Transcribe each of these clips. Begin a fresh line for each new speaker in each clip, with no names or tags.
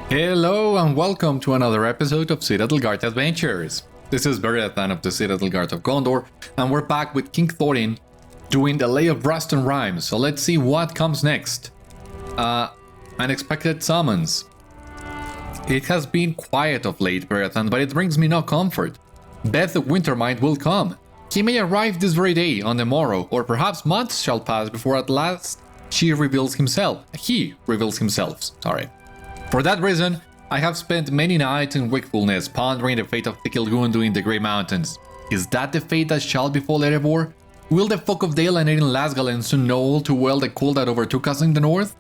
Hello and welcome to another episode of Citadel Guard Adventures. This is Beriathan of the Citadel Guard of Gondor, and we're back with King Thorin doing the Lay of Rust and Rime, so let's see what comes next. Unexpected summons. It has been quiet of late, Beriathan, but it brings me no comfort. Vethúg Wintermind will come. He may arrive this very day, on the morrow, or perhaps months shall pass before at last he reveals himself. For that reason, I have spent many nights in wakefulness pondering the fate of Dol Guldur in the Grey Mountains. Is that the fate that shall befall Erebor? Will the folk of Dale and Aiden Lasgalen soon know all too well the cold that overtook us in the north?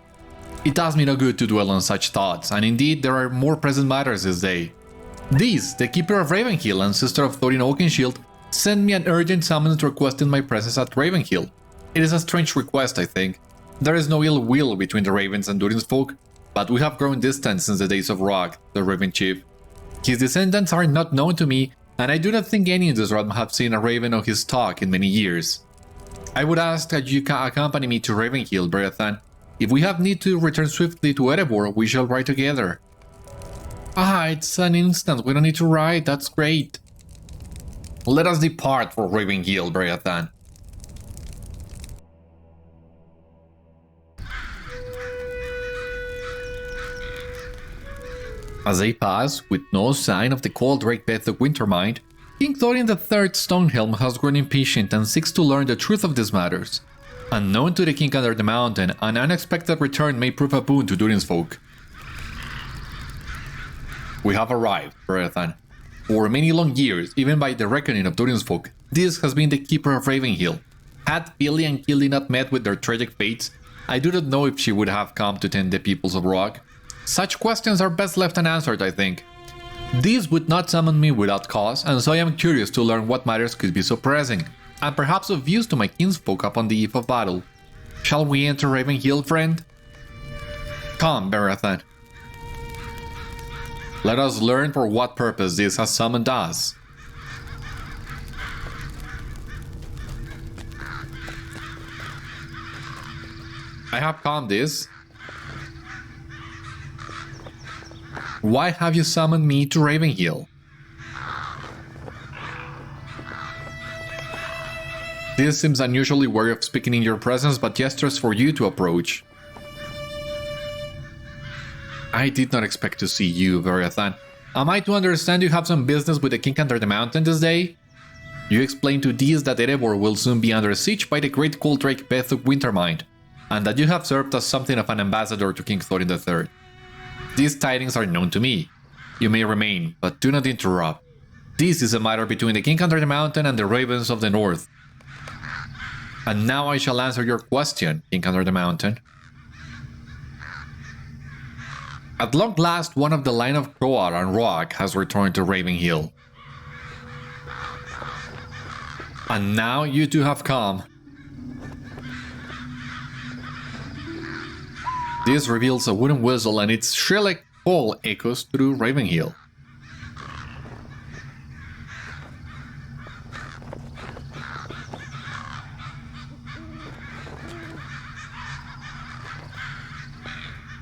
It does me no good to dwell on such thoughts, and indeed there are more present matters this day. These, the keeper of Ravenhill and sister of Thorin Oakenshield, sent me an urgent summons requesting my presence at Ravenhill. It is a strange request, I think. There is no ill will between the Ravens and Durin's folk, but we have grown distant since the days of Rock, the Raven chief. His descendants are not known to me, and I do not think any in this realm have seen a Raven of his stock in many years. I would ask that you accompany me to Ravenhill, Beriathan. If we have need to return swiftly to Erebor, we shall ride together. It's an instant, we don't need to ride, that's great. Let us depart for Ravenhill, Beriathan. As they pass, with no sign of the cold drake Vethúg Wintermind, King Thorin III Stonehelm has grown impatient and seeks to learn the truth of these matters. Unknown to the king under the mountain, an unexpected return may prove a boon to Durin's folk. We have arrived, Beriathan. For many long years, even by the reckoning of Durin's folk, this has been the keeper of Ravenhill. Had Billy and Killy not met with their tragic fates, I do not know if she would have come to tend the peoples of Rock. Such questions are best left unanswered, I think. These would not summon me without cause, and so I am curious to learn what matters could be so pressing, and perhaps of use to my kinsfolk upon the eve of battle. Shall we enter Ravenhill, friend? Come, Beriathan. Let us learn for what purpose this has summoned us. I have come this. Why have you summoned me to Ravenhill? This seems unusually wary of speaking in your presence, but gestures for you to approach. I did not expect to see you, Beriathan. Am I to understand you have some business with the king under the mountain this day? You explained to these that Erebor will soon be under siege by the great cold drake Vethúg Wintermind, and that you have served as something of an ambassador to King Thorin III. These tidings are known to me. You may remain, but do not interrupt. This is a matter between the king under the mountain and the ravens of the north. And now I shall answer your question, King under the mountain. At long last, one of the line of Croár and Rock has returned to Ravenhill. And now you two have come. This reveals a wooden whistle and its shrill call echoes through Ravenhill.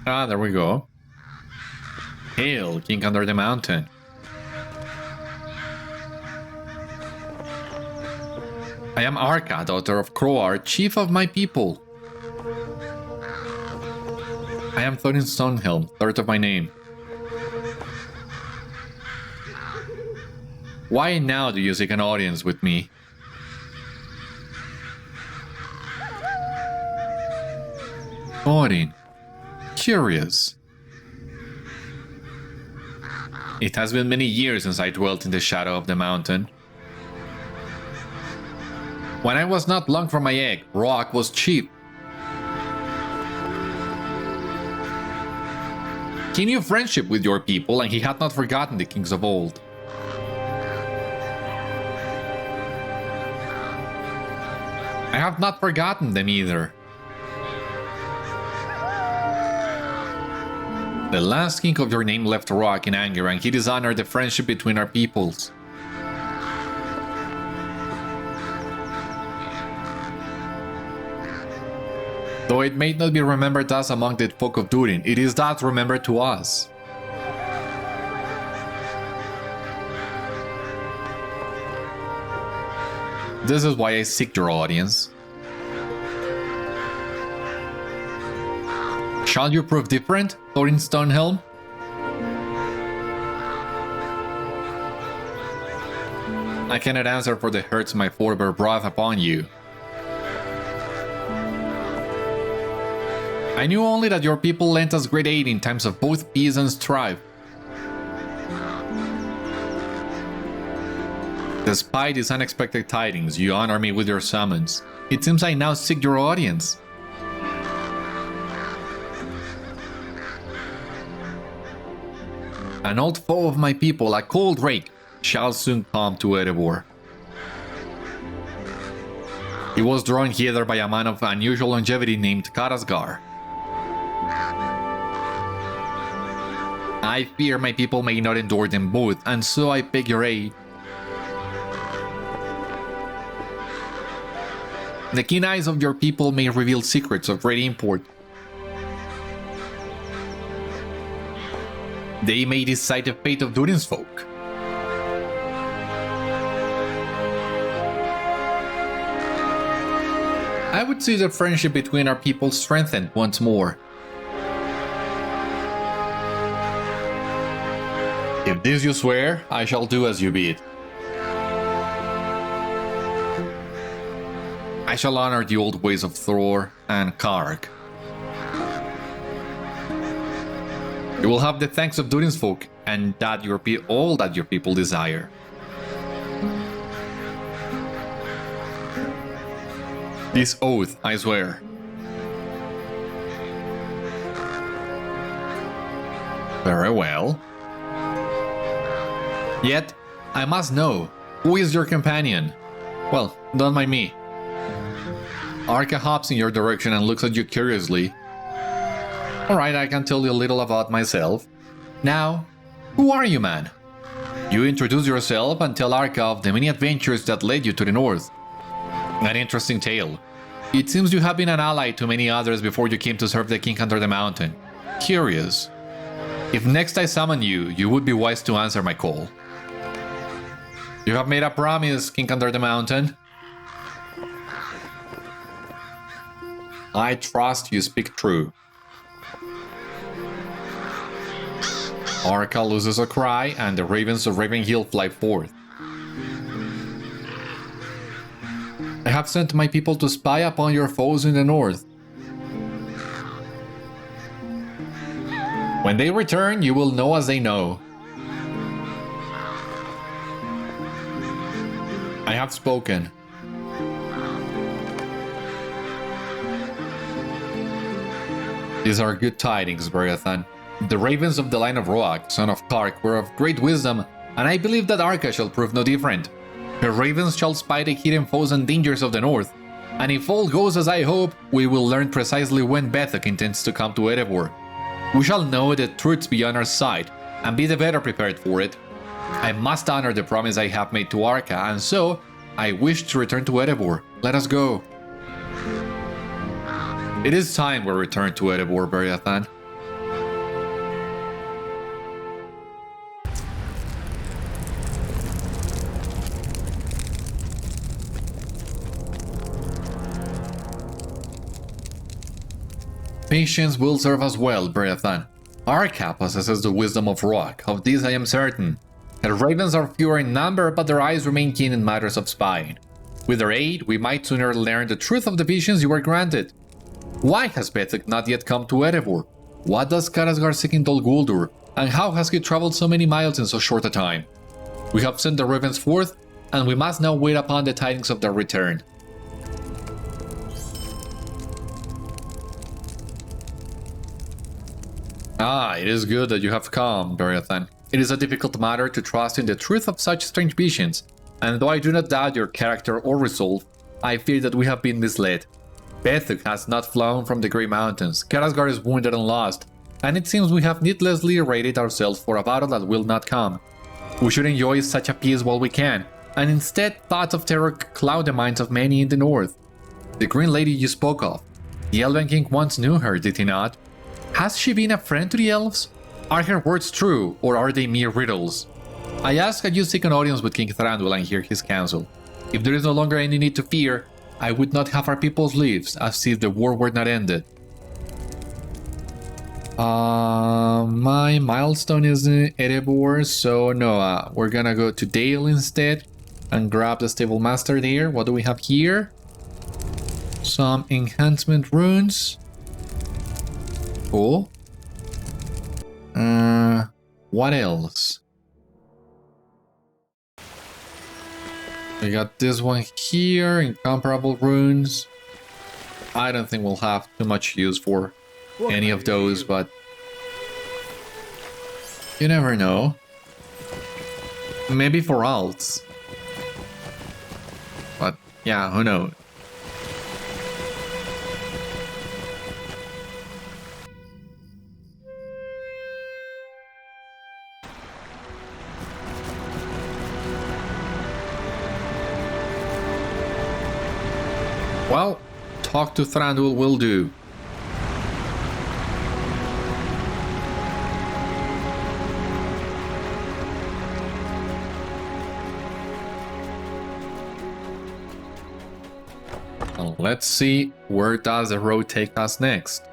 There we go. Hail, King under the mountain. I am Arcah, daughter of Croár, chief of my people. I am Thorin Stonehelm, third of my name. Why now do you seek an audience with me? Thorin. Curious. It has been many years since I dwelt in the shadow of the mountain. When I was not long from my egg, Rock was chief. He knew friendship with your people, and he had not forgotten the kings of old. I have not forgotten them either. The last king of your name left Rock in anger, and he dishonored the friendship between our peoples. Though it may not be remembered thus among the folk of Durin, it is thus remembered to us. This is why I seek your audience. Shall you prove different, Thorin Stonehelm? I cannot answer for the hurts my forebear brought upon you. I knew only that your people lent us great aid in times of both peace and strife. Despite these unexpected tidings, you honor me with your summons. It seems I now seek your audience. An old foe of my people, a cold rake, shall soon come to Erebor. He was drawn hither by a man of unusual longevity named Karazgar. I fear my people may not endure them both, and so I beg your aid. The keen eyes of your people may reveal secrets of great import. They may decide the fate of Durin's folk. I would see the friendship between our people strengthened once more. If this you swear, I shall do as you bid. I shall honor the old ways of Croär and Karg. You will have the thanks of Durin's folk, and that all that your people desire. This oath, I swear. Very well. Yet, I must know, who is your companion? Well, don't mind me. Arcah hops in your direction and looks at you curiously. Alright, I can tell you a little about myself. Now, who are you, man? You introduce yourself and tell Arcah of the many adventures that led you to the north. An interesting tale. It seems you have been an ally to many others before you came to serve the king under the mountain. Curious. If next I summon you, you would be wise to answer my call. You have made a promise, King under the mountain. I trust you speak true. Arcah loses a cry, and the ravens of Ravenhill fly forth. I have sent my people to spy upon your foes in the north. When they return, you will know as they know. I have spoken. These are good tidings, Beriathan. The ravens of the line of Roak, son of Karg, were of great wisdom, and I believe that Arcah shall prove no different. Her ravens shall spy the hidden foes and dangers of the north, and if all goes as I hope, we will learn precisely when Vethúg intends to come to Erebor. We shall know the truths beyond our sight, and be the better prepared for it. I must honor the promise I have made to Arcah, and so, I wish to return to Erebor. Let us go. It is time we return to Erebor, Beriathan. Patience will serve us well, Beriathan. Arcah possesses the wisdom of Roak, of this I am certain. Her ravens are fewer in number, but their eyes remain keen in matters of spying. With their aid, we might sooner learn the truth of the visions you were granted. Why has Vethúg not yet come to Erebor? What does Karazgar seek in Dol Guldur, and how has he traveled so many miles in so short a time? We have sent the ravens forth, and we must now wait upon the tidings of their return. Ah, it is good that you have come, Beriathan. It is a difficult matter to trust in the truth of such strange visions, and though I do not doubt your character or resolve, I fear that we have been misled. Vethúg has not flown from the Grey Mountains, Karazgar is wounded and lost, and it seems we have needlessly arrayed ourselves for a battle that will not come. We should enjoy such a peace while we can, and instead thoughts of terror cloud the minds of many in the north. The Green Lady you spoke of, the Elven King once knew her, did he not? Has she been a friend to the elves? Are her words true, or are they mere riddles? I ask that you seek an audience with King Thorin and hear his counsel. If there is no longer any need to fear, I would not have our people's lives, as if the war were not ended. My milestone is in Erebor, so no, we're gonna go to Dale instead and grab the stable master there. What do we have here? Some enhancement runes. Cool. What else? We got this one here, incomparable runes. I don't think we'll have too much use for any of those, but you never know. Maybe for alts. But yeah, who knows? Well, talk to Thranduil will do. Well, let's see where does the road take us next.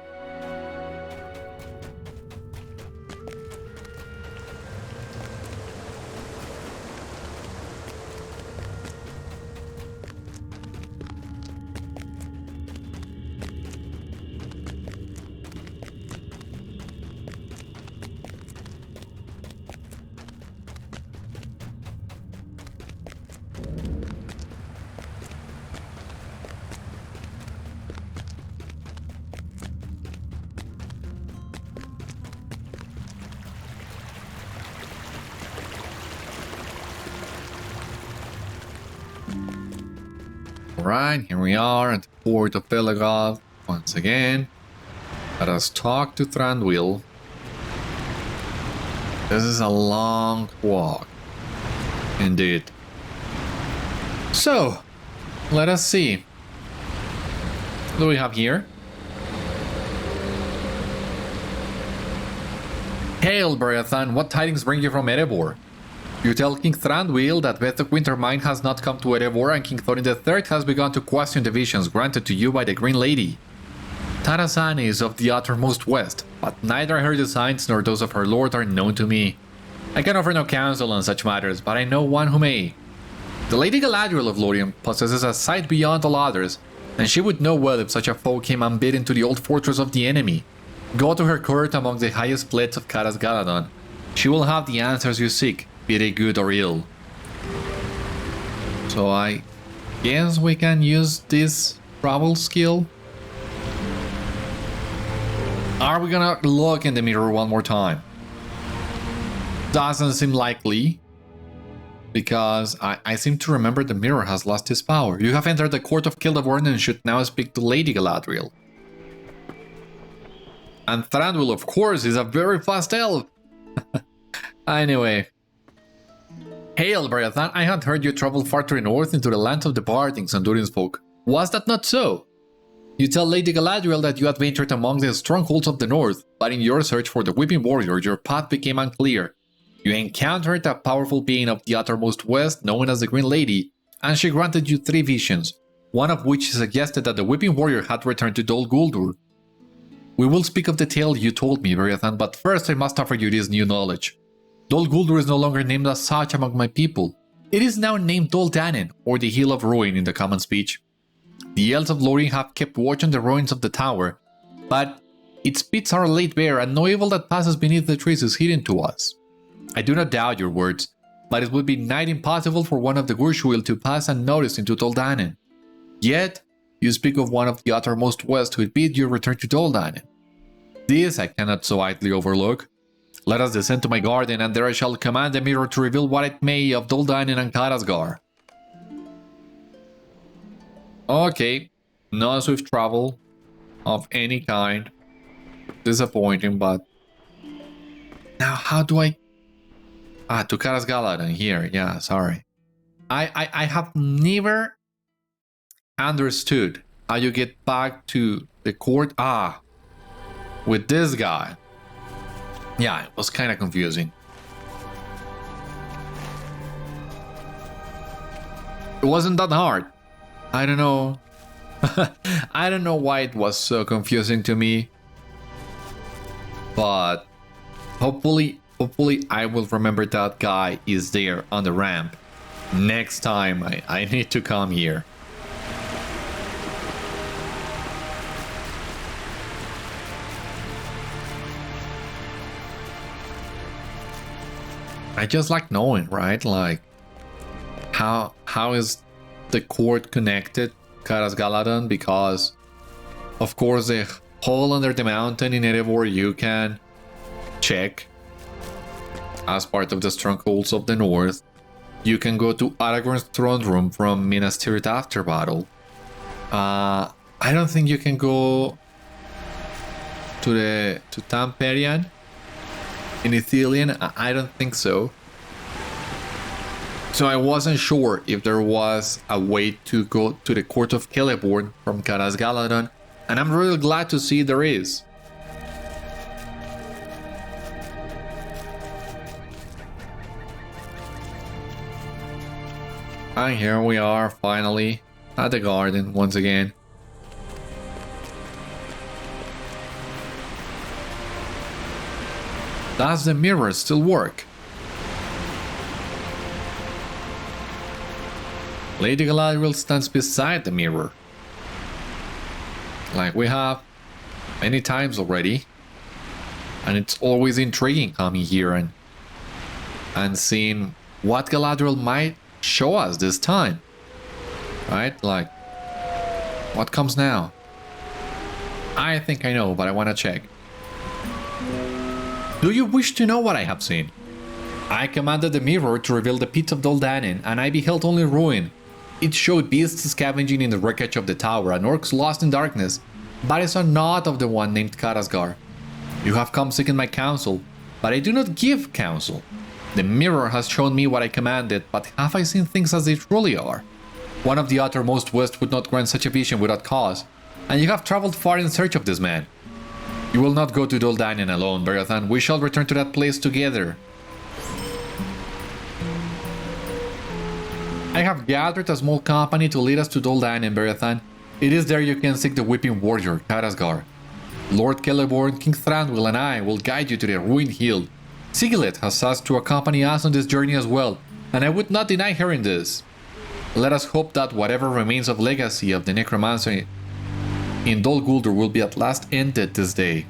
Alright, here we are at the port of Belagod once again. Let us talk to Thranduil. This is a long walk. Indeed. So, let us see. What do we have here? Hail, Beriathan, what tidings bring you from Erebor? You tell King Thranduil that Vethúg Wintermine has not come to Erebor and King Thorin III has begun to question the visions granted to you by the Green Lady. Tarazani is of the uttermost west, but neither her designs nor those of her lord are known to me. I can offer no counsel on such matters, but I know one who may. The Lady Galadriel of Lórien possesses a sight beyond all others, and she would know well if such a foe came unbidden to the old fortress of the enemy. Go to her court among the highest plates of Karazgar. She will have the answers you seek, be they good or ill. So I guess we can use this travel skill. Are we gonna look in the mirror one more time? Doesn't seem likely, because I seem to remember the mirror has lost its power. You have entered the court of Warden and should now speak to Lady Galadriel. And Thranduil, of course, is a very fast elf. Anyway. Hail, Beriathan, I had heard you traveled far to the north into the lands of the Bardings and Durin's folk. Was that not so? You tell Lady Galadriel that you had ventured among the strongholds of the north, but in your search for the Weeping Warrior, your path became unclear. You encountered a powerful being of the uttermost west known as the Green Lady, and she granted you 3 visions, one of which suggested that the Weeping Warrior had returned to Dol Guldur. We will speak of the tale you told me, Beriathan, but first I must offer you this new knowledge. Dol Guldur is no longer named as such among my people. It is now named Dol Dhannen, or the Hill of Ruin in the common speech. The elves of Lórien have kept watch on the ruins of the tower, but its pits are laid bare and no evil that passes beneath the trees is hidden to us. I do not doubt your words, but it would be nigh impossible for one of the Gurshuil to pass unnoticed into Dol Dhannen. Yet, you speak of one of the uttermost west who bid you return to Dol Dhannen. This I cannot so idly overlook. Let us descend to my garden, and there I shall command the mirror to reveal what it may of Dol Dhannen and Karazgar. Okay, no swift travel of any kind. Disappointing, but... Now, how do I... to Karazgar here, yeah, sorry. I have never understood how you get back to the court, with this guy. Yeah, it was kind of confusing. It wasn't that hard. I don't know. I don't know why it was so confusing to me. But hopefully I will remember that guy is there on the ramp. Next time I need to come here. I just like knowing, right? Like how is the court connected, Karazgaladon? Because of course the hole under the mountain in Erebor you can check as part of the strongholds of the north. You can go to Aragorn's throne room from Minas Tirith after battle. I don't think you can go to Tamperian in Ithilien. I don't think so. So I wasn't sure if there was a way to go to the court of Celeborn from Karazgaladon, and I'm really glad to see there is. And here we are, finally, at the garden once again. Does the mirror still work? Lady Galadriel stands beside the mirror. Like we have many times already. And it's always intriguing coming here and seeing what Galadriel might show us this time. Right? Like, what comes now? I think I know, but I want to check. Do you wish to know what I have seen? I commanded the mirror to reveal the pits of Dol Dhannen, and I beheld only ruin. It showed beasts scavenging in the wreckage of the tower and orcs lost in darkness, but I saw naught of the one named Karazgar. You have come seeking my counsel, but I do not give counsel. The mirror has shown me what I commanded, but have I seen things as they truly are? One of the uttermost west would not grant such a vision without cause, and you have traveled far in search of this man. You will not go to Dol Dhannen alone, Beriathan. We shall return to that place together. I have gathered a small company to lead us to Dol Dhannen, Beriathan. It is there you can seek the weeping warrior, Karazgar. Lord Celeborn, King Thranduil, and I will guide you to the ruined hill. Sigilet has asked to accompany us on this journey as well, and I would not deny her in this. Let us hope that whatever remains of legacy of the necromancer in Dol Guldur will be at last ended this day.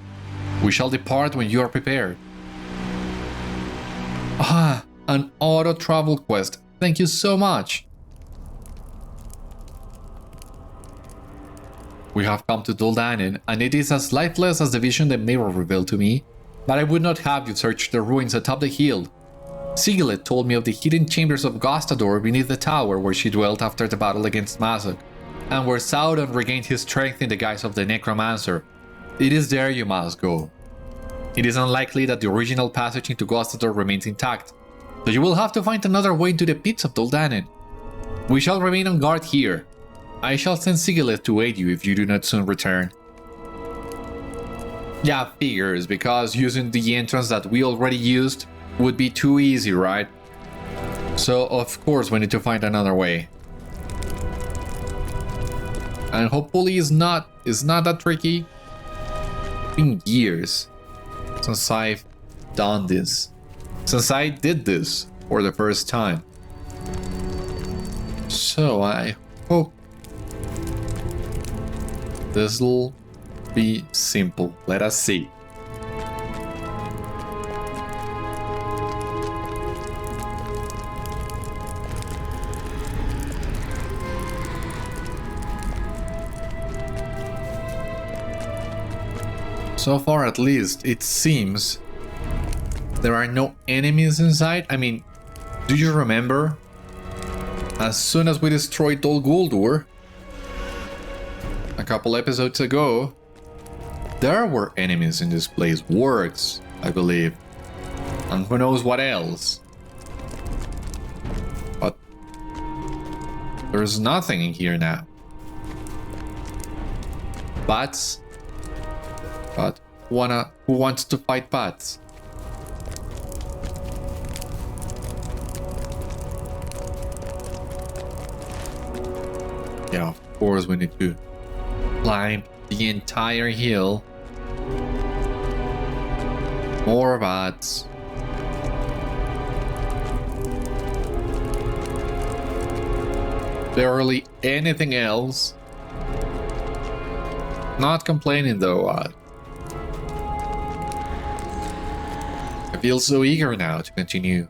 We shall depart when you are prepared. Ah, an auto travel quest. Thank you so much. We have come to Dol Dhannen, and it is as lifeless as the vision the mirror revealed to me, but I would not have you search the ruins atop the hill. Sigilet told me of the hidden chambers of Gostador beneath the tower where she dwelt after the battle against Vethúg, and where Sauron regained his strength in the guise of the necromancer. It is there you must go. It is unlikely that the original passage into Gostador remains intact, so you will have to find another way into the pits of Dol Dhannen. We shall remain on guard here. I shall send Sigilet to aid you if you do not soon return. Yeah, figures, because using the entrance that we already used would be too easy, right? So of course we need to find another way. And hopefully it's not that tricky. It's been years since I've done this. Since I did this for the first time. So I hope this'll be simple. Let us see. So far at least, it seems there are no enemies inside. I mean, do you remember? As soon as we destroyed Dol Guldur a couple episodes ago, there were enemies in this place. Wargs, I believe. And who knows what else. But there's nothing in here now. Bats? But who wants to fight bats? Yeah, of course we need to climb the entire hill. More bats. Barely anything else. Not complaining though. I feel so eager now to continue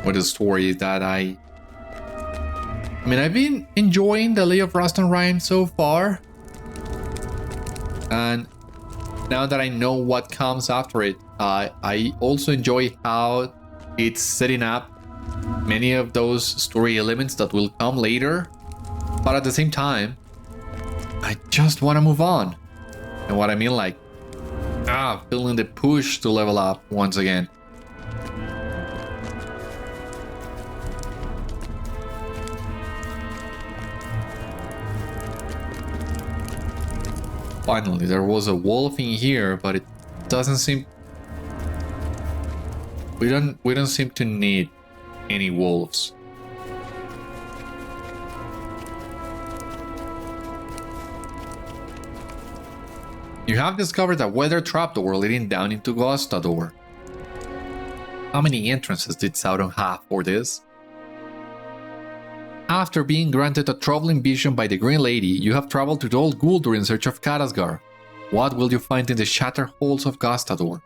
with the story that I mean, I've been enjoying the Lay of Rust and Rime so far. And now that I know what comes after it, I also enjoy how it's setting up many of those story elements that will come later. But at the same time, I just want to move on. And what I mean, like, feeling the push to level up once again. Finally, there was a wolf in here, but it doesn't seem... We don't seem to need any wolves. You have discovered a weather trapdoor leading down into Gostador. How many entrances did Sauron have for this? After being granted a traveling vision by the Green Lady, you have traveled to Dol Guldur in search of Karazgar. What will you find in the shattered halls of Gostador?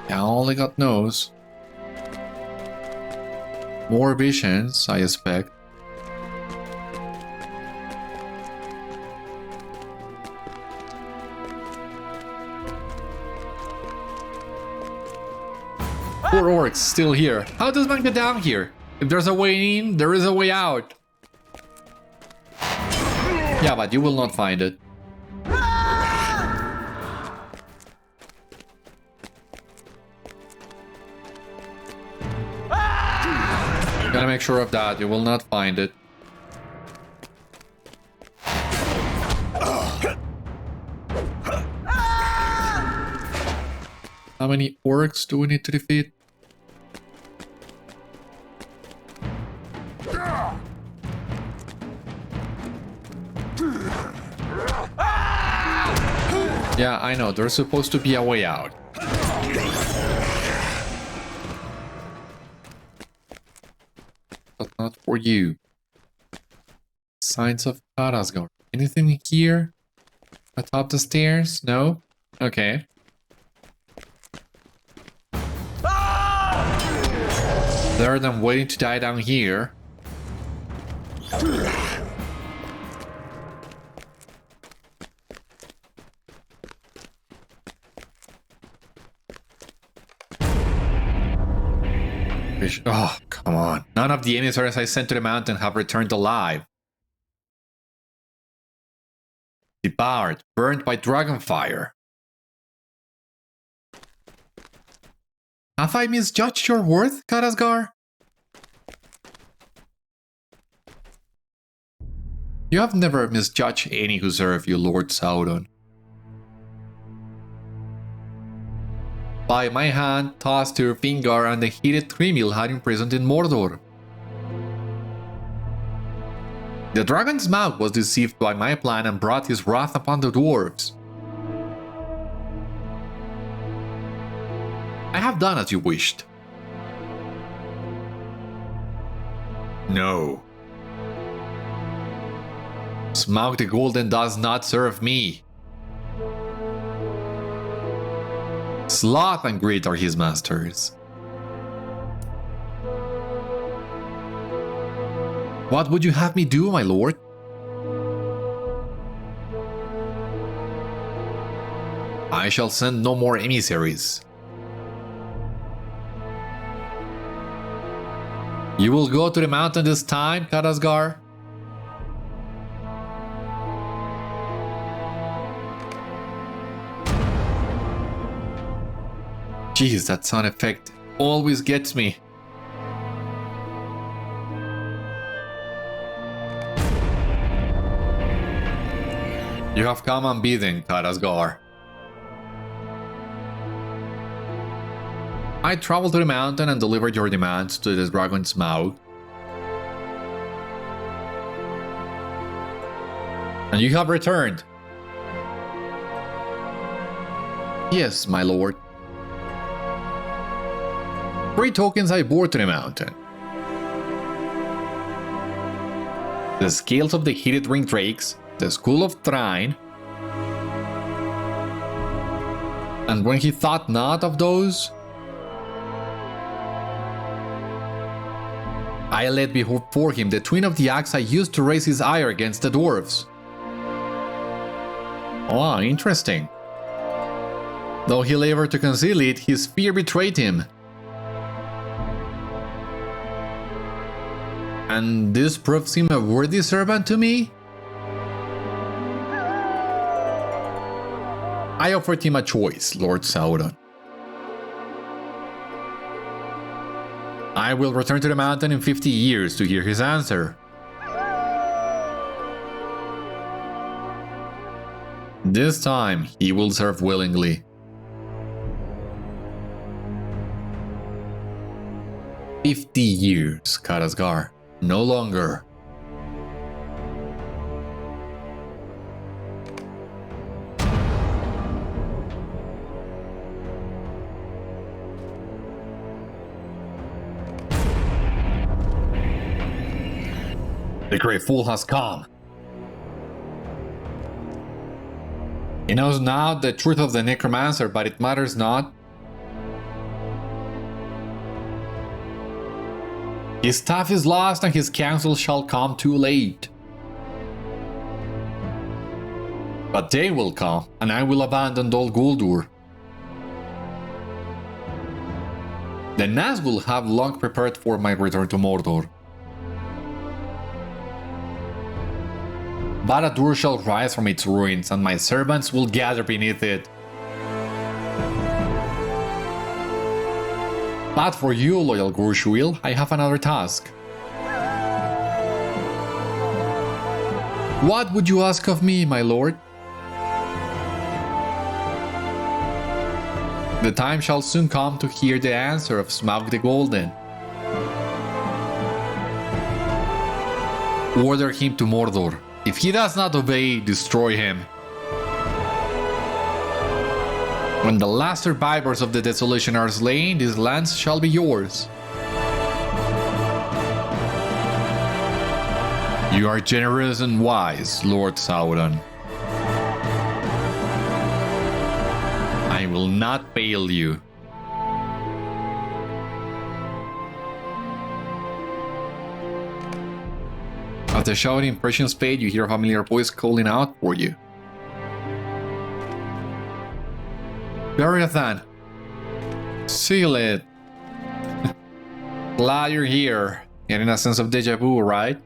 Yeah, only God knows. More visions, I expect. Poor orcs still here. How does one get down here? If there's a way in, there is a way out. Yeah, but you will not find it. Gotta make sure of that, you will not find it. How many orcs do we need to defeat? Yeah, I know, there's supposed to be a way out. But not for you. Signs of Karazgar. Anything here? Atop the stairs? No? Okay. Better than waiting to die down here. Oh, come on. None of the emissaries I sent to the mountain have returned alive. Devoured, burned by dragonfire. Have I misjudged your worth, Karazgar? You have never misjudged any who serve you, Lord Sauron. By my hand, tossed to your finger and the heated Thrymil had imprisoned in Mordor. The dragon's mouth was deceived by my plan and brought his wrath upon the dwarves. I have done as you wished. No. Smaug the Golden does not serve me. Sloth and greed are his masters. What would you have me do, my lord? I shall send no more emissaries. You will go to the mountain this time, Karazgar? Jeez, that sound effect always gets me. You have come unbidden, Karazgar. I traveled to the mountain and delivered your demands to the dragon Smaug. And you have returned. Yes, my lord. 3 tokens I bore to the mountain. The scales of the heated ring drakes, the skull of Thrain, and when he thought not of those, I led before him the twin of the axe I used to raise his ire against the dwarves. Oh, interesting. Though he labored to conceal it, his fear betrayed him. And this proves him a worthy servant to me? I offered him a choice, Lord Sauron. I will return to the mountain in 50 years to hear his answer. This time, he will serve willingly. 50 years, Karazgar. No longer. The Great Fool has come. He knows now the truth of the necromancer, but it matters not. His staff is lost and his counsel shall come too late. But they will come, and I will abandon Dol Guldur. The Nazgûl have long prepared for my return to Mordor. Barad-dûr shall rise from its ruins, and my servants will gather beneath it. But for you, loyal Gurshwil, I have another task. What would you ask of me, my lord? The time shall soon come to hear the answer of Smaug the Golden. Order him to Mordor. If he does not obey, destroy him. When the last survivors of the desolation are slain, these lands shall be yours. You are generous and wise, Lord Sauron. I will not fail you. As the shouting impressions fade, you hear a familiar voice calling out for you. Beriathan! Seal it! Glad you're here. Getting a sense of deja vu, right?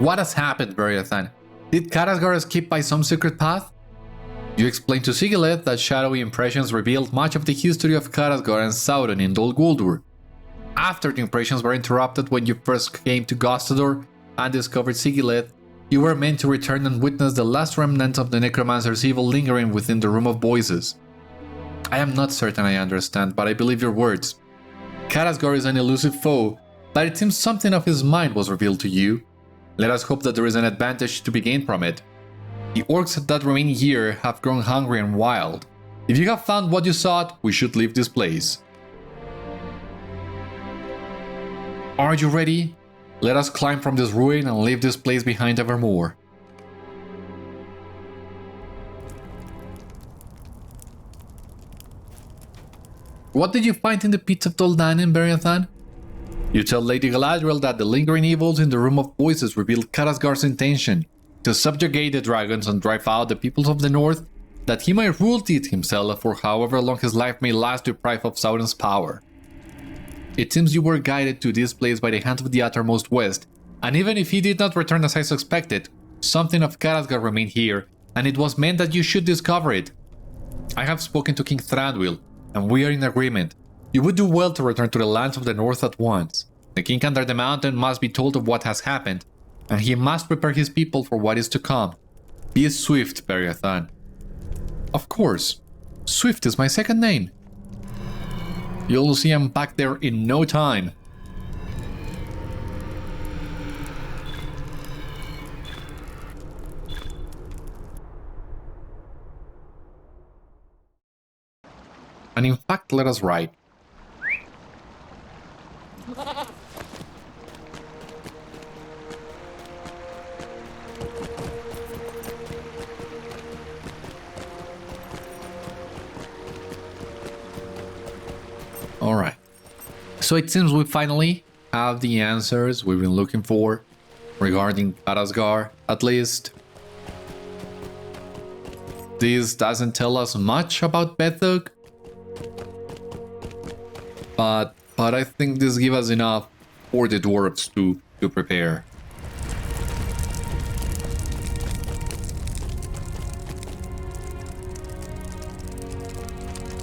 What has happened, Beriathan? Did Karazgar escape by some secret path? You explained to Sigileth that shadowy impressions revealed much of the history of Karazgar and Sauron in Dol Guldur. After the impressions were interrupted when you first came to Gostador and discovered Sigileth, you were meant to return and witness the last remnant of the necromancer's evil lingering within the Room of Voices. I am not certain I understand, but I believe your words. Karazgar is an elusive foe, but it seems something of his mind was revealed to you. Let us hope that there is an advantage to be gained from it. The orcs that remain here have grown hungry and wild. If you have found what you sought, we should leave this place. Are you ready? Let us climb from this ruin and leave this place behind evermore. What did you find in the pits of Dol Dhannen, Beriathan? You tell Lady Galadriel that the lingering evils in the Room of Voices revealed Karazgar's intention to subjugate the dragons and drive out the peoples of the north, that he might rule it himself for however long his life may last, deprived of Sauron's power. It seems you were guided to this place by the hand of the uttermost west, and even if he did not return as I suspected, something of Karazgar remained here, and it was meant that you should discover it. I have spoken to King Thranduil, and we are in agreement. You would do well to return to the lands of the north at once. The king under the mountain must be told of what has happened, and he must prepare his people for what is to come. Be swift, Beriathan. Of course. Swift is my second name. You'll see him back there in no time. And in fact, let us write. Alright. So it seems we finally have the answers we've been looking for regarding Karazgar, at least. This doesn't tell us much about Vethúg, but I think this gives us enough for the dwarves to prepare.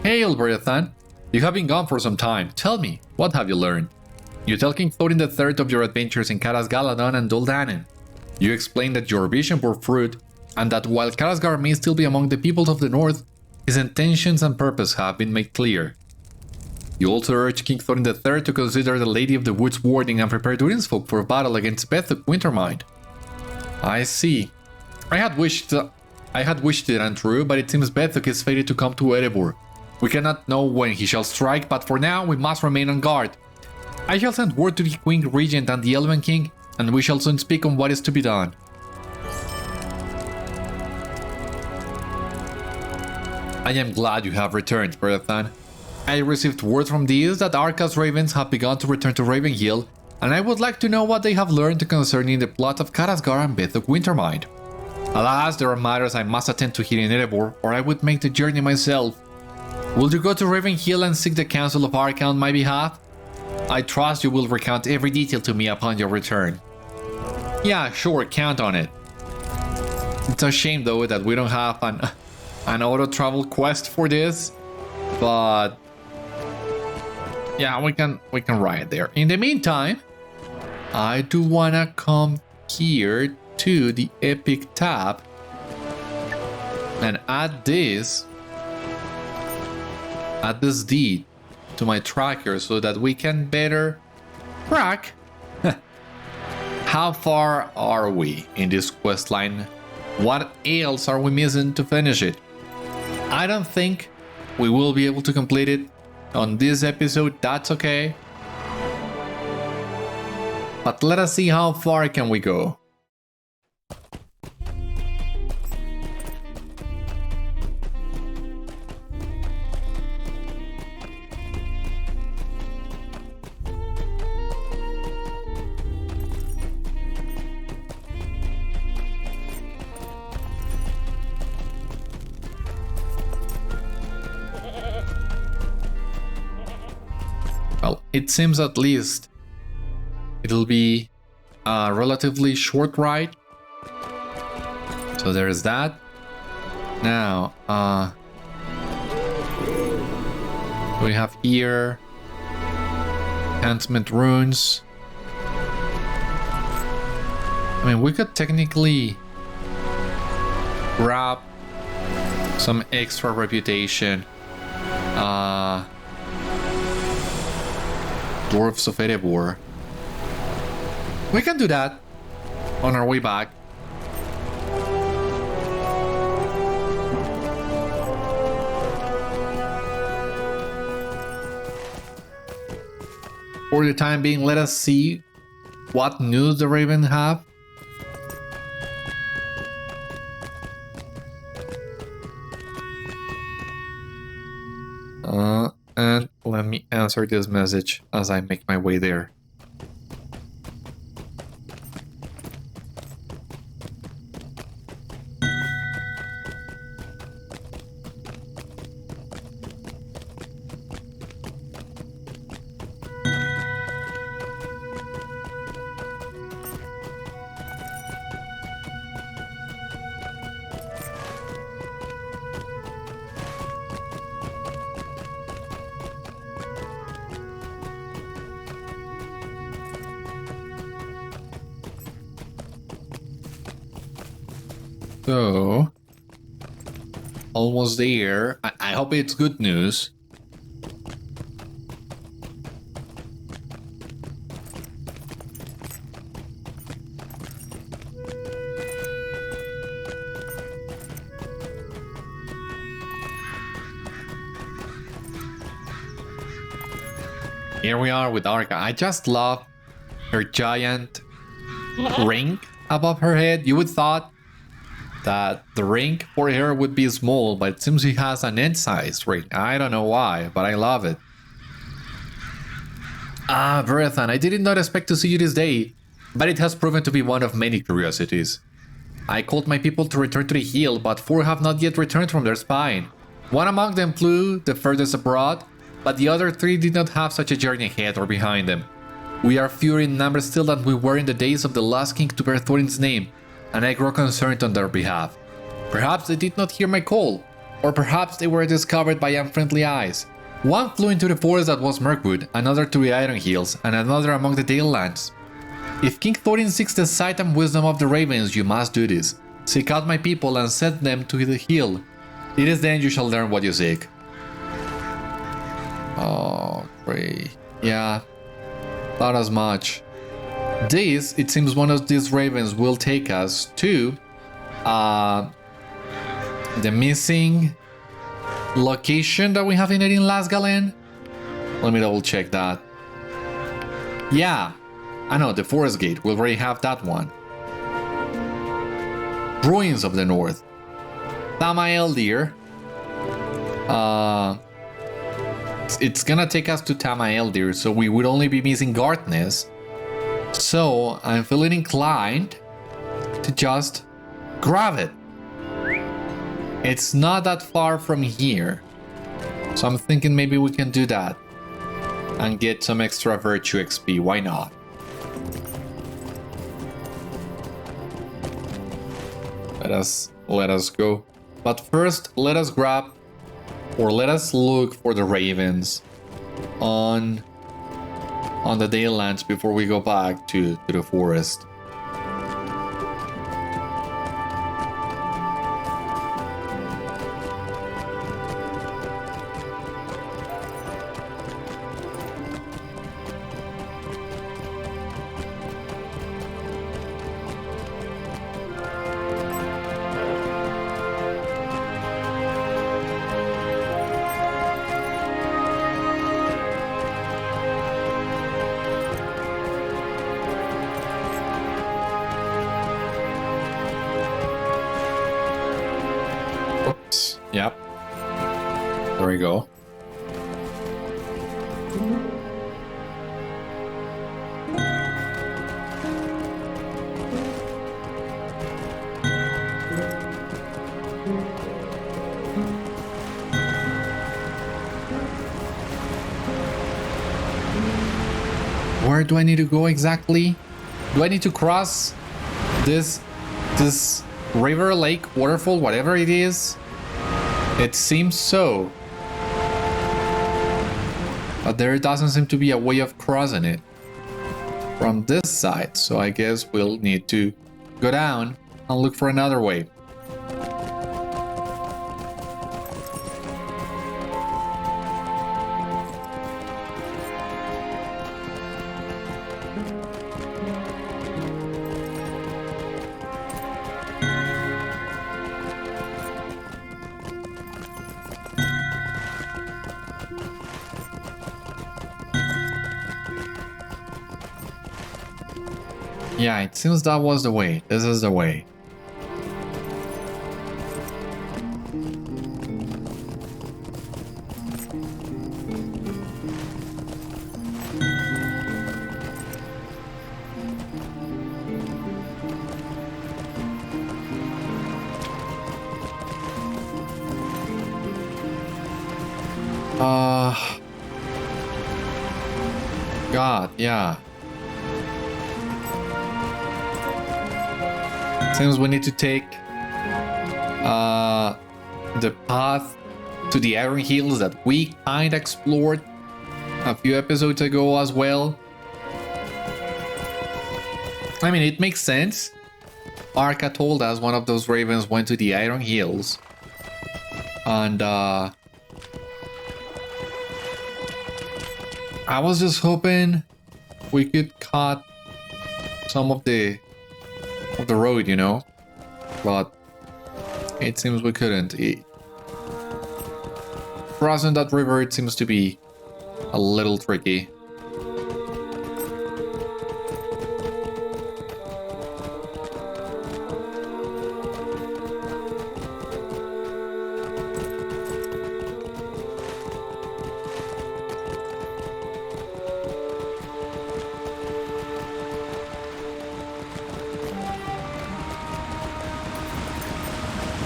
Hail, Beriathan! You have been gone for some time. Tell me, what have you learned? You tell King Thorin III of your adventures in Karazgar and Dol Dhannen. You explain that your vision bore fruit, and that while Karazgar may still be among the peoples of the north, his intentions and purpose have been made clear. You also urge King Thorin III to consider the Lady of the Woods Warden and prepare Durin's folk for battle against Vethúg Wintermind. I see. I had wished it untrue, but it seems Vethúg is fated to come to Erebor. We cannot know when he shall strike, but for now we must remain on guard. I shall send word to the Queen Regent and the Elven King, and we shall soon speak on what is to be done. I am glad you have returned, Beriathan. I received word from these that Arcah's ravens have begun to return to Ravenhill, and I would like to know what they have learned concerning the plot of Karazgar and Vethúg Wintermind. Alas, there are matters I must attend to here in Erebor, or I would make the journey myself. Will you go to Ravenhill and seek the counsel of Arcah on my behalf? I trust you will recount every detail to me upon your return. Yeah, sure, count on it. It's a shame though that we don't have an auto travel quest for this, but yeah, we can write there. In the meantime, I do wanna come here to the Epic tab and add this deed to my tracker so that we can better track how far are we in this quest line. What else are we missing to finish it? I don't think we will be able to complete it on this episode. That's okay, but let us see how far can we go. Well, it seems at least it'll be a relatively short ride. So there is that. Now, we have here enhancement runes. I mean, we could technically grab some extra reputation. Dwarves of Erebor. We can do that on our way back. For the time being, let us see what news the Raven have. And let me answer this message as I make my way there. So, almost there. I hope it's good news. Here we are with Arcah. I just love her giant ring above her head. You would thought that the ring for her would be small, but it seems she has an end-sized ring. I don't know why, but I love it. Ah, Beriathan, I did not expect to see you this day, but it has proven to be one of many curiosities. I called my people to return to the hill, but 4 have not yet returned from their spine. One among them flew the furthest abroad, but the other 3 did not have such a journey ahead or behind them. We are fewer in number still than we were in the days of the last king to bear Thorin's name, and I grow concerned on their behalf. Perhaps they did not hear my call, or perhaps they were discovered by unfriendly eyes. One flew into the forest that was Mirkwood, another to the Iron Hills, and another among the Dale lands. If King Thorin seeks the sight and wisdom of the ravens, you must do this. Seek out my people and send them to the hill. It is then you shall learn what you seek. Oh, great. Yeah, not as much. This, it seems one of these ravens will take us to the missing location that we have in Lasgalen. Let me double check that. Yeah, I know, the Forest Gate. We already have that one. Ruins of the North. Tamaeldir. It's gonna take us to Tamaeldir, so we would only be missing Gartness. So I'm feeling inclined to just grab it. It's not that far from here, so I'm thinking maybe we can do that and get some extra virtue XP. Why not? Let us go. But first, let us grab, or let us look for the ravens on the Dale lands before we go back to the forest. Yep. There we go. Where do I need to go exactly? Do I need to cross this river, lake, waterfall, whatever it is? It seems so. But there doesn't seem to be a way of crossing it from this side, so I guess we'll need to go down and look for another way. Yeah, it seems that was the way. This is the way. God, yeah. Seems we need to take the path to the Iron Hills that we kind of explored a few episodes ago as well. I mean, it makes sense. Arcah told us one of those ravens went to the Iron Hills. And I was just hoping we could cut some of the road, you know, but it seems we couldn't. Crossing that river, it seems to be a little tricky.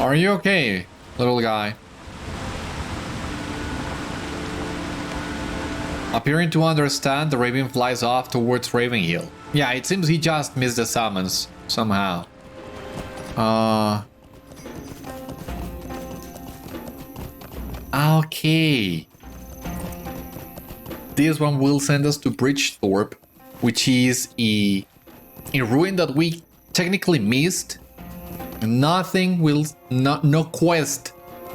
Are you okay, little guy? Appearing to understand, the raven flies off towards Ravenhill. Yeah, it seems he just missed the summons somehow. Okay. This one will send us to Bridgethorpe, which is a ruin that we technically missed. Nothing will, no quest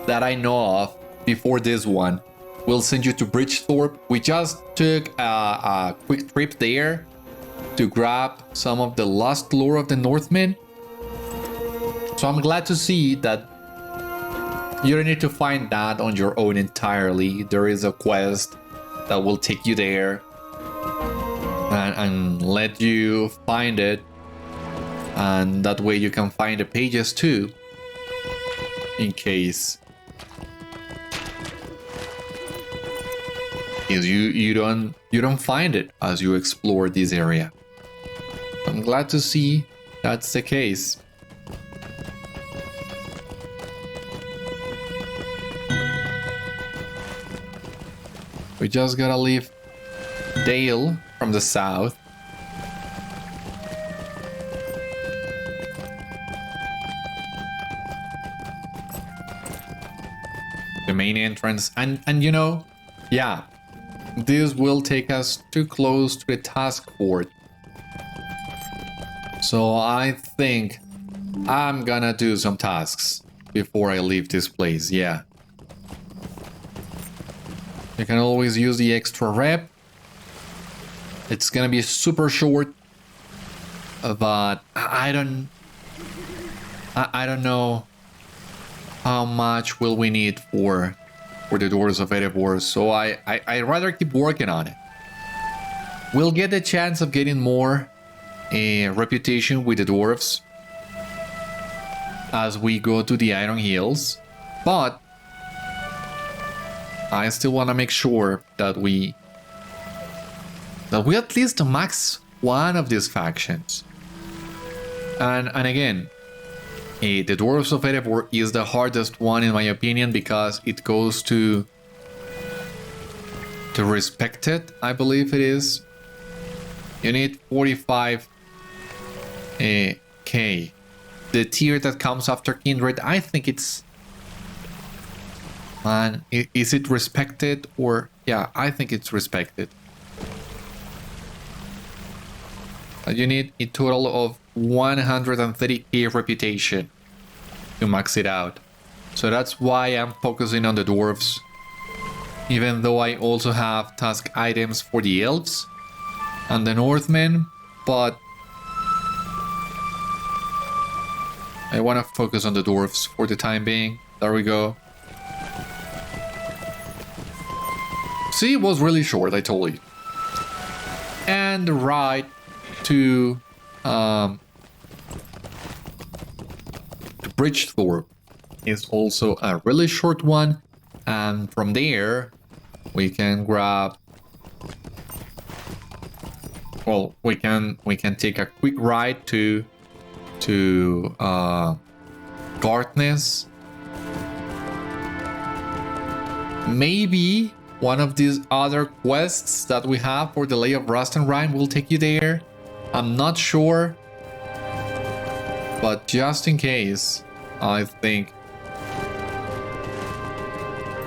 that I know of before this one will send you to Bridgethorpe. We just took a quick trip there to grab some of the lost lore of the Northmen. So I'm glad to see that you don't need to find that on your own entirely. There is a quest that will take you there and let you find it. And that way you can find the pages too, in case you don't find it as you explore this area. I'm glad to see that's the case. We just gotta leave Dale from the south. The main entrance, and you know, yeah, this will take us too close to the task fort. So I think I'm gonna do some tasks before I leave this place, yeah. You can always use the extra rep. It's gonna be super short, but I don't know how much will we need for the doors of Erebor, so I'd rather keep working on it. We'll get the chance of getting more reputation with the dwarves as we go to the Iron Hills, but I still want to make sure that we at least max one of these factions. And again, the Dwarves of Erebor is the hardest one in my opinion, because it goes to Respected, I believe it is. You need 45 K. The tier that comes after Kindred, I think it's... Man, is it Respected or... Yeah, I think it's Respected. You need a total of 130k reputation to max it out. So that's why I'm focusing on the dwarves. Even though I also have task items for the elves and the Northmen, but I want to focus on the dwarves for the time being. There we go. See, it was really short, I told you. And the ride to Bridgethorpe is also a really short one, and from there we can grab, well, we can take a quick ride to Garthness. Maybe one of these other quests that we have for the Lay of Rust and Rime will take you there. I'm not sure, but just in case, I think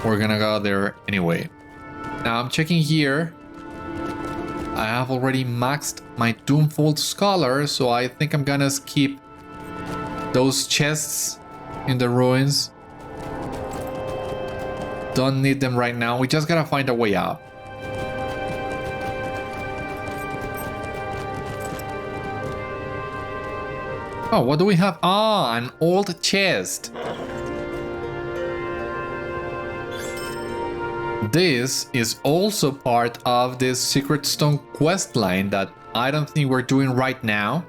we're gonna go there anyway. Now I'm checking here. I have already maxed my Doomfold Scholar, so I think I'm gonna skip those chests in the ruins. Don't need them right now. We just gotta find a way out. Oh, what do we have? Ah, an old chest. This is also part of this Secret Stone quest line that I don't think we're doing right now.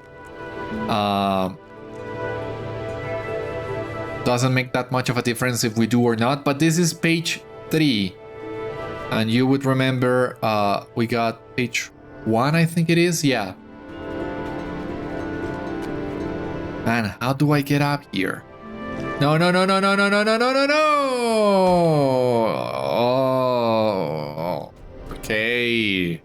Doesn't make that much of a difference if we do or not, but this is page 3. And you would remember we got page 1, I think it is, yeah. Man, how do I get up here? No, no, no, no, no, no, no, no, no, no, no! Oh, okay.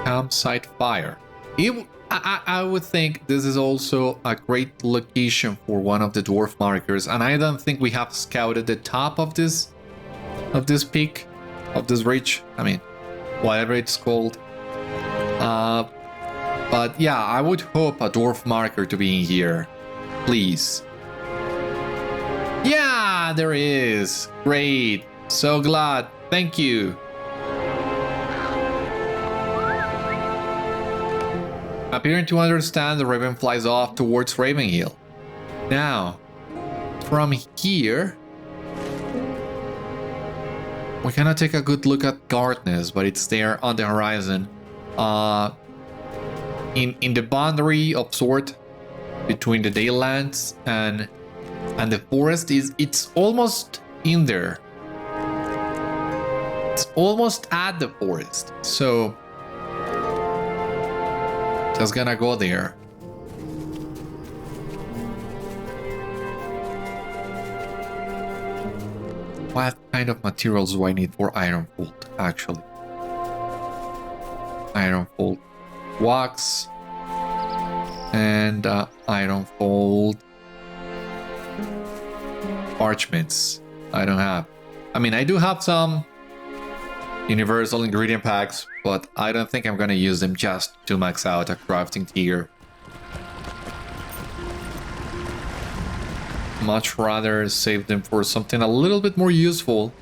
Campsite fire. I would think this is also a great location for one of the dwarf markers, and I don't think we have scouted the top of this peak, of this ridge. I mean, whatever it's called. But yeah, I would hope a dwarf marker to be in here, please. Yeah, there is. Great. So glad. Thank you. Appearing to understand, the raven flies off towards Ravenhill. Now, from here, we cannot take a good look at Gartness, but it's there on the horizon. In the boundary of sort between the Dalelands and the forest it's almost in there. It's almost at the forest, so just gonna go there. What kind of materials do I need for Ironfold, actually? Ironfold wax and Ironfold parchments. I don't have. I mean, I do have some universal ingredient packs, but I don't think I'm gonna use them just to max out a crafting tier. Much rather save them for something a little bit more useful.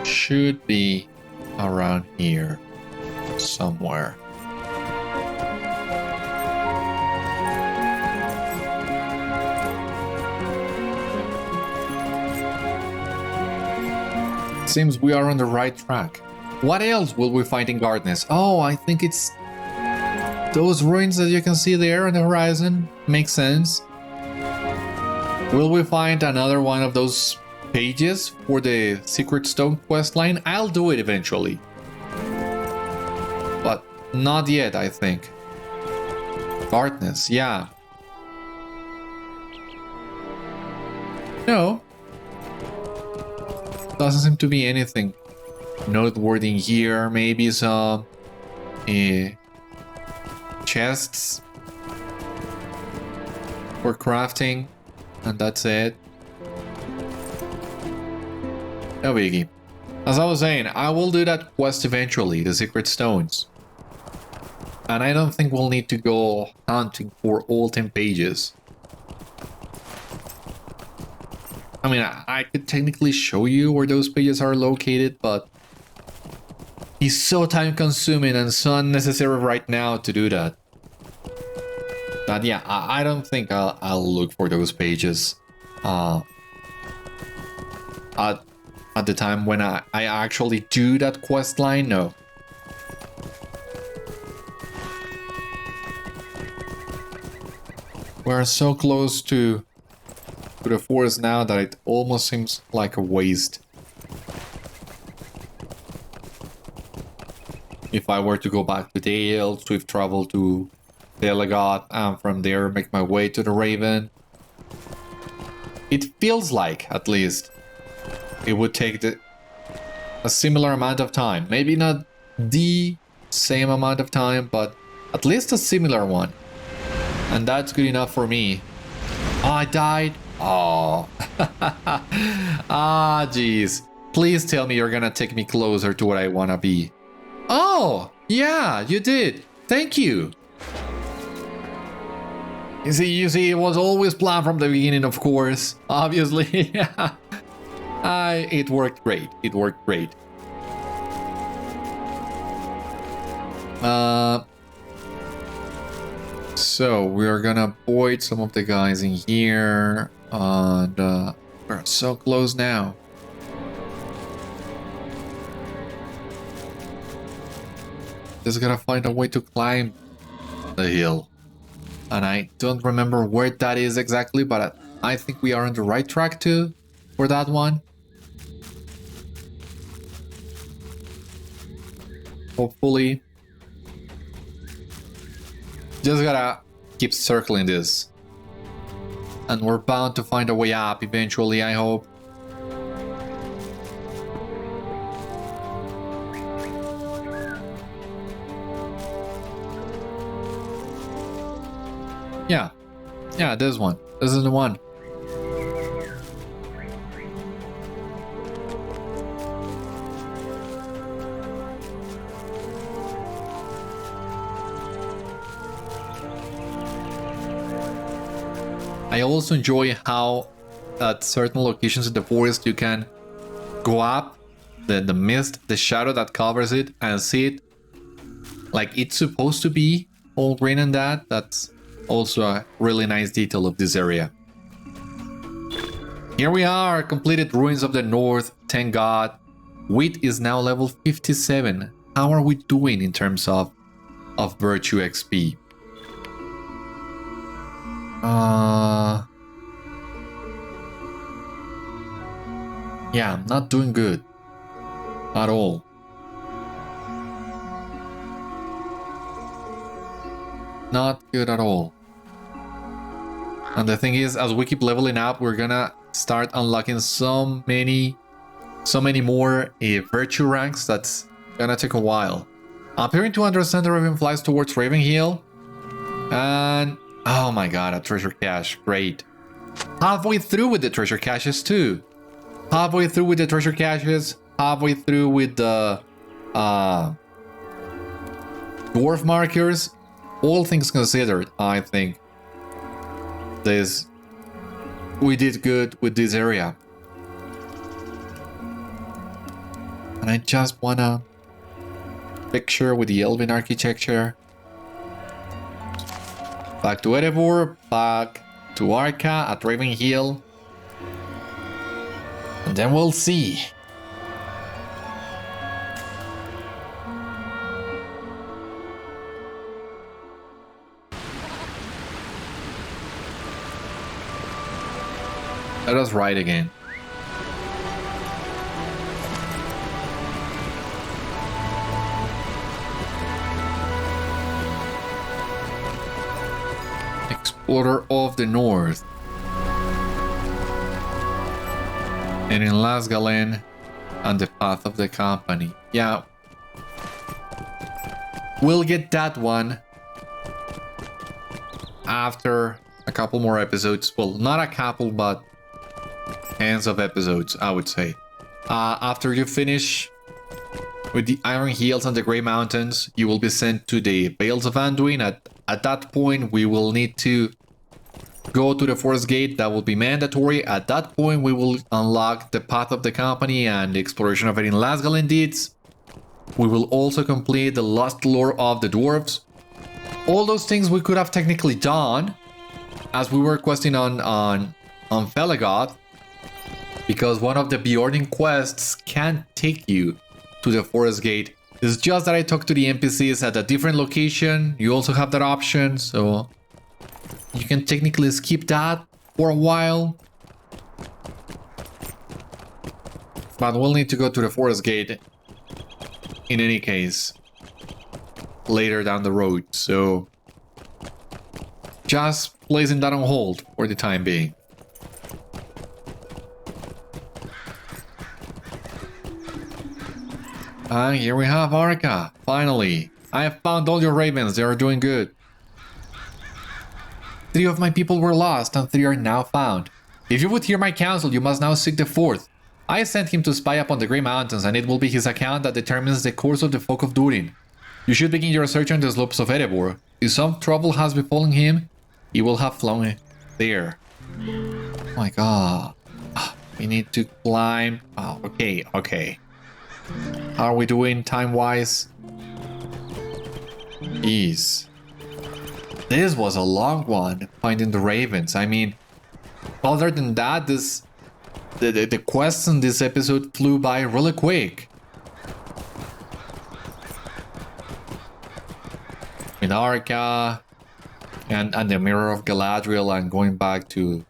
Should be around here somewhere. Seems we are on the right track. What else will we find in Gartness? Oh, I think it's those ruins that you can see there on the horizon. Makes sense. Will we find another one of those pages for the Secret Stone questline? I'll do it eventually, but not yet, I think. Gartness, yeah. No, doesn't seem to be anything noteworthy in here. Maybe some chests for crafting, and that's it. No biggie. As I was saying, I will do that quest eventually, the Secret Stones. And I don't think we'll need to go hunting for all 10 pages. I mean, I could technically show you where those pages are located, but it's so time consuming and so unnecessary right now to do that. But yeah, I don't think I'll look for those pages at the time when I actually do that quest line. No. We're so close to the forest now that it almost seems like a waste. If I were to go back to Dale, swift travel to Delegat, and from there make my way to the Raven, it feels like, at least, it would take a similar amount of time. Maybe not the same amount of time, but at least a similar one. And that's good enough for me. Oh, I died. Oh. Ah, jeez. Please tell me you're gonna take me closer to what I wanna be. Oh, yeah, you did. Thank you. You see, it was always planned from the beginning, of course. Obviously. It worked great. It worked great. So we're gonna void some of the guys in here, and we're so close now. Just gotta find a way to climb the hill, and I don't remember where that is exactly, but I think we are on the right track too for that one. Hopefully. Just gotta keep circling this. And we're bound to find a way up eventually, I hope. Yeah, this one. This is the one. I also enjoy how at certain locations in the forest you can go up the mist, the shadow that covers it, and see it like it's supposed to be all green and that. That's also a really nice detail of this area. Here we are, completed Ruins of the North, thank God. Wit is now level 57. How are we doing in terms of virtue XP? Yeah, I'm not doing good at all. Not good at all. And the thing is, as we keep leveling up, we're gonna start unlocking so many more virtue ranks. That's gonna take a while. Appearing to understand, the Raven flies towards Ravenhill, and oh my god, a treasure cache, great. Halfway through with the treasure caches too. Halfway through with the treasure caches, halfway through with the dwarf markers. All things considered, I think we did good with this area. And I just wanna picture with the Elven architecture. Back to Erebor, back to Arcah at Ravenhill. And then we'll see. Let us ride again. Explorer of the North. And in Lasgalen and the Path of the Company. Yeah. We'll get that one after a couple more episodes. Well, not a couple, but hands of episodes, I would say. After you finish with the Iron Hills and the Grey Mountains, you will be sent to the Vales of Anduin. At that point, we will need to go to the Forest Gate. That will be mandatory. At that point, we will unlock the Path of the Company and the exploration of it in Lasgalen deeds. We will also complete the Lost Lore of the Dwarves. All those things we could have technically done as we were questing on Felagod, because one of the Bjorning quests can take you to the Forest Gate. It's just that I talked to the NPCs at a different location. You also have that option, so you can technically skip that for a while. But we'll need to go to the Forest Gate in any case later down the road, so just placing that on hold for the time being. And here we have Arcah, finally. I have found all your ravens, they are doing good. 3 of my people were lost and 3 are now found. If you would hear my counsel, you must now seek the 4th. I sent him to spy upon the Grey Mountains, and it will be his account that determines the course of the folk of Durin. You should begin your search on the slopes of Erebor. If some trouble has befallen him, he will have flown there. Oh my god. We need to climb. Oh, okay, okay. How are we doing time-wise? Jeez. This was a long one, finding the ravens. I mean, other than that, the quests in this episode flew by really quick. In Arcah and the Mirror of Galadriel, and going back to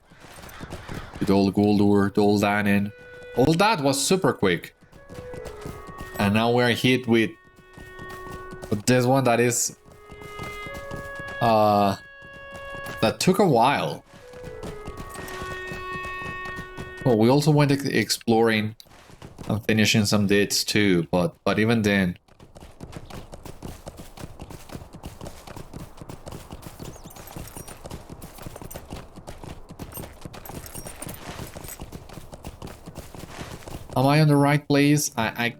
Dol Guldur, Dol Dhannen. All that was super quick. And now we're hit with this one that is that took a while. Well, we also went exploring and finishing some dates too, but even then. Am I on the right place? I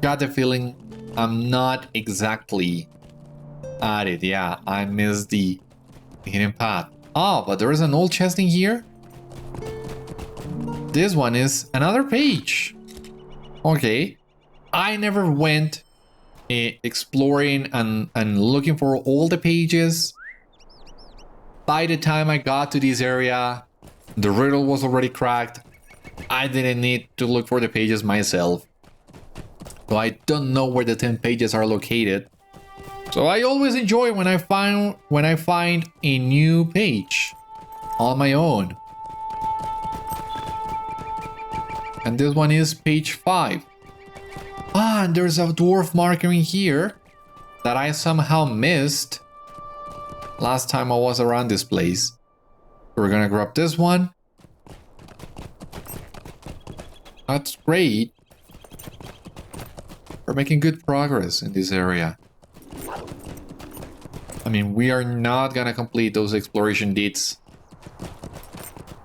got the feeling I'm not exactly at it. Yeah, I missed the hidden path. Oh, but there is an old chest in here. This one is another page. Okay. I never went exploring and looking for all the pages. By the time I got to this area, the riddle was already cracked. I didn't need to look for the pages myself. So I don't know where the 10 pages are located. So I always enjoy when I find a new page on my own. And this one is page 5. Ah, and there's a dwarf marker in here that I somehow missed last time I was around this place. We're gonna grab this one. That's great. We're making good progress in this area. I mean, we are not gonna complete those exploration deeds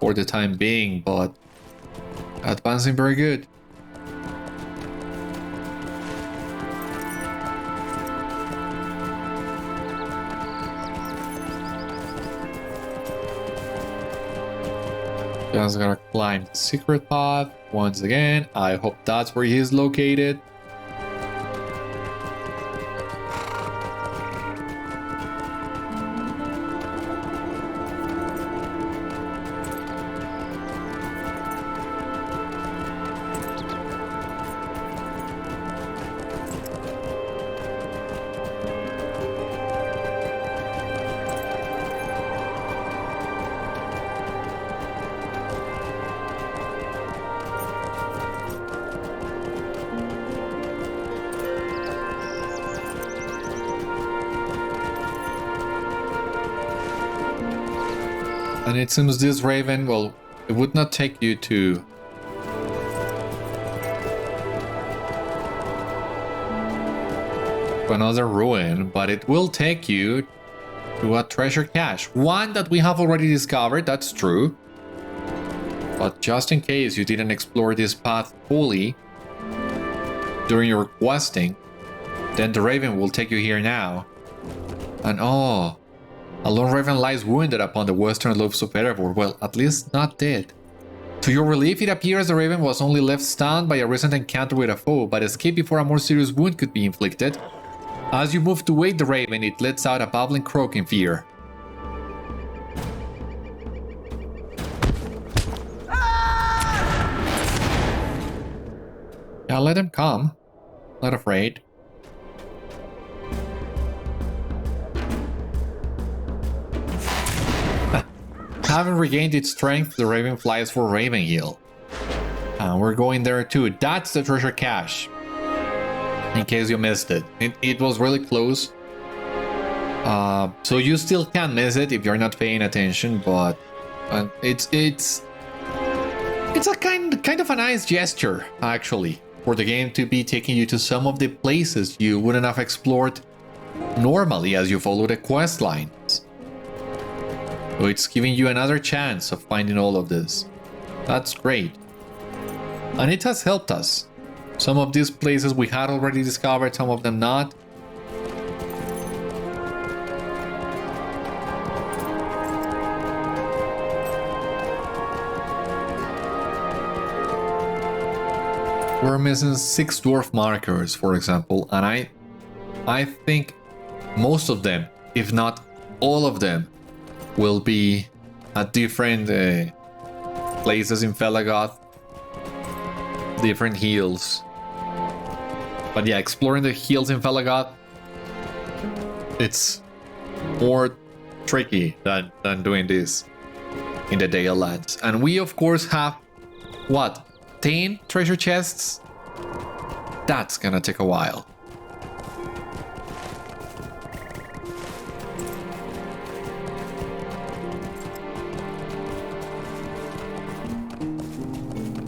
for the time being, but advancing very good. Just gotta climb the secret path once again. I hope that's where he is located. And it seems this raven, well, it would not take you to another ruin, but it will take you to a treasure cache. One that we have already discovered, that's true. But just in case you didn't explore this path fully during your questing, then the raven will take you here now. And oh, a lone raven lies wounded upon the western slopes of Erebor. Well, at least not dead. To your relief, it appears the raven was only left stunned by a recent encounter with a foe, but escaped before a more serious wound could be inflicted. As you move to wake the raven, it lets out a babbling croak in fear. Yeah, let him come. Not afraid. Having regained its strength, the raven flies for Ravenhill. And we're going there too. That's the treasure cache. In case you missed it. It was really close. So you still can miss it if you're not paying attention, but it's a kind of a nice gesture, actually, for the game to be taking you to some of the places you wouldn't have explored normally as you follow the quest lines. So it's giving you another chance of finding all of this. That's great. And it has helped us. Some of these places we had already discovered, some of them not. We're missing 6 dwarf markers, for example, and I think most of them, if not all of them, will be at different places in Felaggoth, different hills. But yeah, exploring the hills in Felaggoth, it's more tricky than doing this in the Dale Lands. And we of course have, what, 10 treasure chests? That's gonna take a while.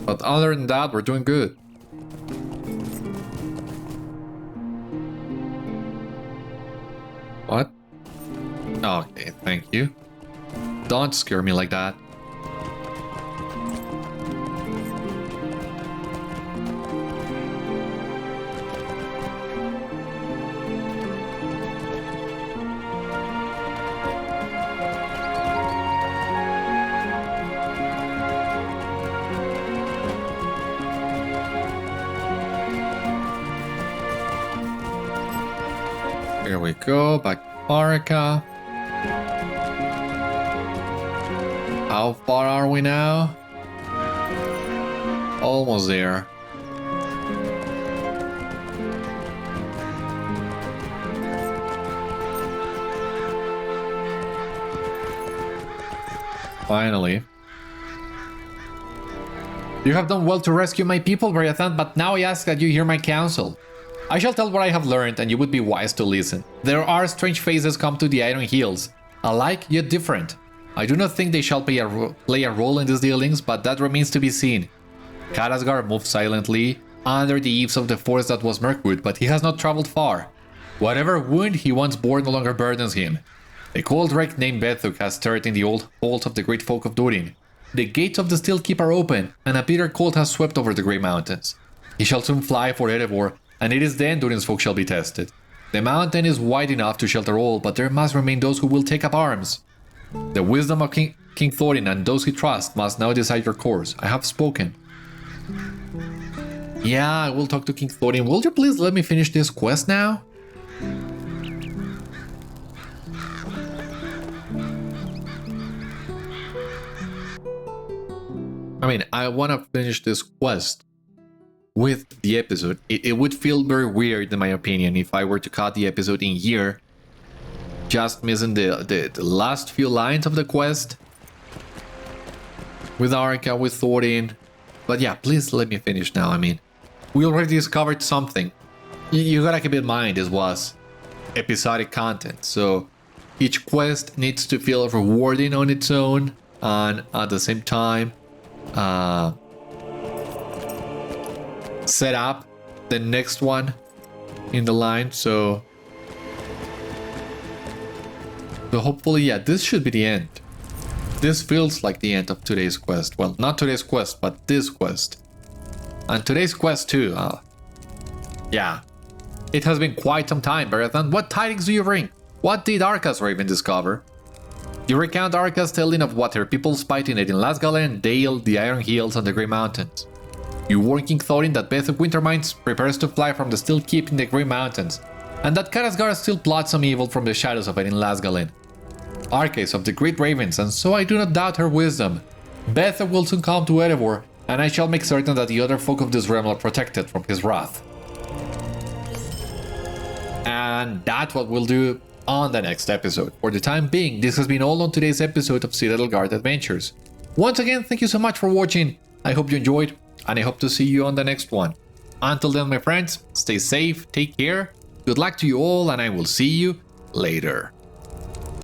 But other than that, we're doing good. What? Okay, thank you. Don't scare me like that. Here we go, back to Arcah. How far are we now? Almost there. Finally. You have done well to rescue my people, Beriathan, but now I ask that you hear my counsel. I shall tell what I have learned, and you would be wise to listen. There are strange faces come to the Iron Hills, alike yet different. I do not think they shall play a role in these dealings, but that remains to be seen. Karazgar moved silently under the eaves of the forest that was Mirkwood, but he has not traveled far. Whatever wound he once bore no longer burdens him. A cold wreck named Vethúg has stirred in the old halls of the great folk of Durin. The gates of the Steel Keep are open, and a bitter cold has swept over the Grey Mountains. He shall soon fly for Erebor, and it is then Durin's folk shall be tested. The mountain is wide enough to shelter all, but there must remain those who will take up arms. The wisdom of King Thorin and those he trusts must now decide your course. I have spoken. Yeah, I will talk to King Thorin. Will you please let me finish this quest now? I mean, I want to finish this quest with the episode. It would feel very weird, in my opinion, if I were to cut the episode in here, just missing the last few lines of the quest with Arcah, with Thorin. But yeah, please let me finish now. I mean, we already discovered something. You gotta keep in mind this was episodic content, so each quest needs to feel rewarding on its own, and at the same time set up the next one in the line. So hopefully, yeah, this should be the end. This feels like the end of today's quest. Well, not today's quest, but this quest. And today's quest too. Yeah. It has been quite some time, Beriathan. What tidings do you bring? What did Arcah's Raven discover? You recount Arcah's telling of what her people spied in Lasgalen, Dale, the Iron Hills, and the Grey Mountains. You warn King Thorin that Vethúg Winterminds prepares to fly from the Steel Keep in the Grey Mountains, and that Karazgar still plots some evil from the shadows of Lasgalen. Arcah is of the Great Ravens, and so I do not doubt her wisdom. Vethúg will soon come to Erebor, and I shall make certain that the other folk of this realm are protected from his wrath. And that's what we'll do on the next episode. For the time being, this has been all on today's episode of Citadel Guard Adventures. Once again, thank you so much for watching. I hope you enjoyed, and I hope to see you on the next one. Until then, my friends, stay safe, take care, good luck to you all, and I will see you later.